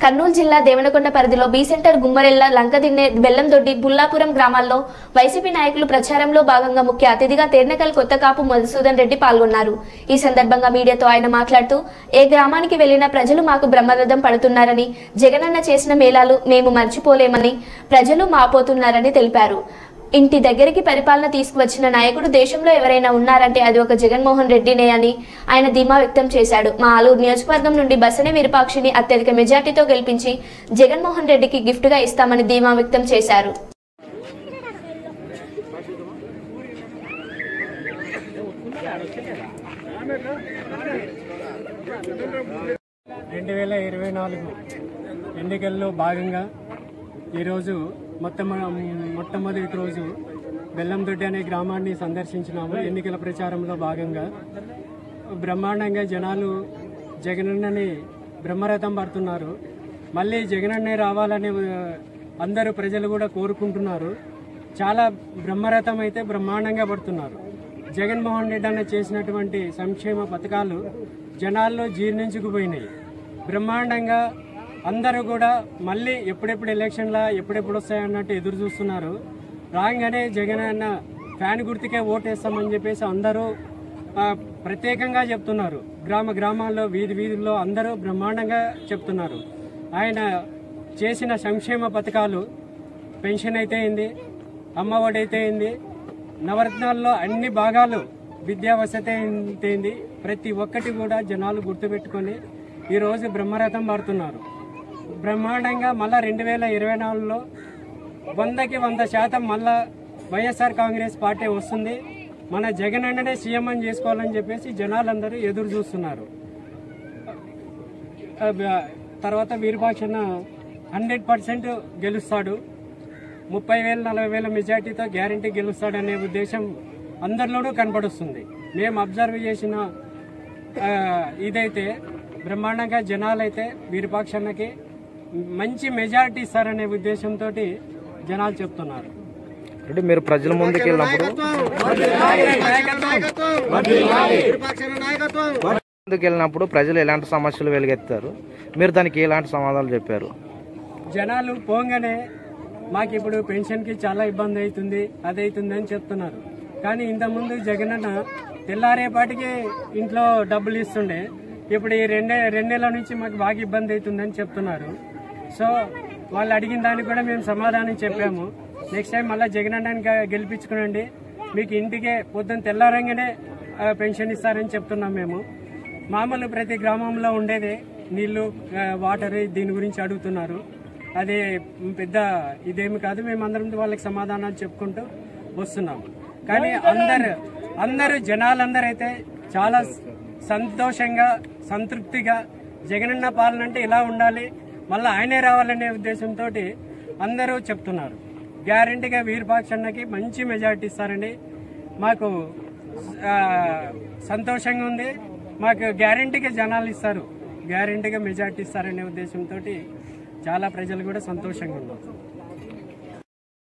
కర్నూలు జిల్లా దేవనకొండ పరిధిలో B centre గుమ్మరెల్ల లంకదిన్నె బెల్లందొడ్డి బుల్లాపురం గ్రామాల్లో వైసీపీ నాయకులు ప్రచారంలో భాగంగా ముఖ్య అతిథిగా తేర్నకల్ కొత్తకాపు మధుసూదన్ రెడ్డి పాల్గొన్నారు. ఈ సందర్భంగా మీడియాతో ఆయన మాట్లాడుతూ ఏ గ్రామానికి వెళ్లినా ప్రజలు మాకు బ్రహ్మరథం పడుతున్నారని, జగనన్న చేసిన మేళాలు మేము మర్చిపోలేమని ప్రజలు మాపోతున్నారని తెలిపారు. ఇంటి దగ్గరికి పరిపాలన తీసుకువచ్చిన నాయకుడు దేశంలో ఎవరైనా ఉన్నారంటే అది ఒక జగన్మోహన్ రెడ్డినే అని ఆయన ధీమా వ్యక్తం చేశాడు. మా ఆలూరు నియోజకవర్గం నుండి బసనే విరూపాక్షిని అత్యధిక మెజార్టీతో గెలిపించి జగన్మోహన్ రెడ్డికి గిఫ్ట్ గా ఇస్తామని ధీమా వ్యక్తం చేశారు. 2024 ఎన్నికల్లో భాగంగా ఈరోజు మొట్టమొదటి రోజు బెల్లందొడ్డి అనే గ్రామాన్ని సందర్శించినాము. ఎన్నికల ప్రచారంలో భాగంగా బ్రహ్మాండంగా జనాలు జగనన్నని బ్రహ్మరథం పడుతున్నారు. మళ్ళీ జగనన్నే రావాలని అందరూ ప్రజలు కూడా కోరుకుంటున్నారు. చాలా బ్రహ్మరథం అయితే బ్రహ్మాండంగా పడుతున్నారు. జగన్మోహన్ రెడ్డి అన్న చేసినటువంటి సంక్షేమ పథకాలు జనాల్లో జీర్ణించుకుపోయినాయి. బ్రహ్మాండంగా అందరూ కూడా మళ్ళీ ఎప్పుడెప్పుడు ఎలక్షన్లా ఎప్పుడెప్పుడు వస్తాయన్నట్టు ఎదురు చూస్తున్నారు. రాగానే జగన్ అన్న ఫ్యాన్ గుర్తుకే ఓటేస్తామని చెప్పేసి అందరూ ప్రత్యేకంగా చెప్తున్నారు. గ్రామాల్లో వీధుల్లో అందరూ బ్రహ్మాండంగా చెప్తున్నారు. ఆయన చేసిన సంక్షేమ పథకాలు పెన్షన్ అయితే అయింది, అమ్మఒడి అయితే అయింది, నవరత్నాల్లో అన్ని భాగాలు, విద్యా వసతి అయింది. ప్రతి ఒక్కటి కూడా జనాలు గుర్తుపెట్టుకొని ఈరోజు బ్రహ్మరథం పడుతున్నారు. బ్రహ్మాండంగా మళ్ళా 2024లో 100కి 100% మళ్ళా వైఎస్ఆర్ కాంగ్రెస్ పార్టీ వస్తుంది. మన జగన్ అన్ననే సీఎం అని చేసుకోవాలని చెప్పేసి జనాలందరూ ఎదురు చూస్తున్నారు. తర్వాత విరూపాక్షన్న 100% గెలుస్తాడు. 30,000-40,000 మెజార్టీతో గ్యారంటీ గెలుస్తాడనే ఉద్దేశం అందరిలోనూ కనపడుస్తుంది. మేము అబ్జర్వ్ చేసిన ఇదైతే బ్రహ్మాండంగా జనాలైతే విరూపాక్షన్నకి మంచి మెజారిటీ ఇస్తారనే ఉద్దేశంతో జనాలు చెప్తున్నారు. అంటే మీరు ప్రజల ముందుకు వెళ్ళినప్పుడు ప్రజలు ఎలాంటి సమస్యలు వెలుగెత్తారు, మీరు దానికి ఎలాంటి సమాధానాలు చెప్పారు? జనాలు పోగానే మాకు ఇప్పుడు పెన్షన్కి చాలా ఇబ్బంది అవుతుంది, అదవుతుంది అని చెప్తున్నారు. కానీ ఇంతకుముందు జగనన్న తెల్లారేపాటికి ఇంట్లో డబ్బులు ఇస్తుండే, ఇప్పుడు ఈ రెండేళ్ల నుంచి మాకు బాగా ఇబ్బంది అవుతుందని చెప్తున్నారు. సో వాళ్ళు అడిగిన దానికి కూడా మేము సమాధానం చెప్పాము. నెక్స్ట్ టైం మళ్ళీ జగనన్నని గెలిపించుకునండి, మీకు ఇంటికే పొద్దున్న తెల్లారంగానే పెన్షన్ ఇస్తారని చెప్తున్నాం. మేము మామూలు ప్రతి గ్రామంలో ఉండేదే నీళ్లు, వాటర్, దీని గురించి అడుగుతున్నారు. అది పెద్ద ఇదేమి కాదు. మేమందరం వాళ్ళకి సమాధానాలు చెప్పుకుంటూ వస్తున్నాము. కానీ అందరూ జనాలందరూ అయితే చాలా సంతోషంగా, సంతృప్తిగా జగనన్న పాలన అంటే ఇలా ఉండాలి, మళ్ళీ ఆయనే రావాలనే ఉద్దేశంతో అందరూ చెప్తున్నారు. గ్యారంటీగా విరూపాక్షన్నకి మంచి మెజారిటీ ఇస్తారండి. మాకు సంతోషంగా ఉంది. మాకు గ్యారంటీగా జనాలు ఇస్తారు, గ్యారంటీగా మెజారిటీ ఇస్తారనే ఉద్దేశంతో చాలా ప్రజలు కూడా సంతోషంగా ఉన్నారు.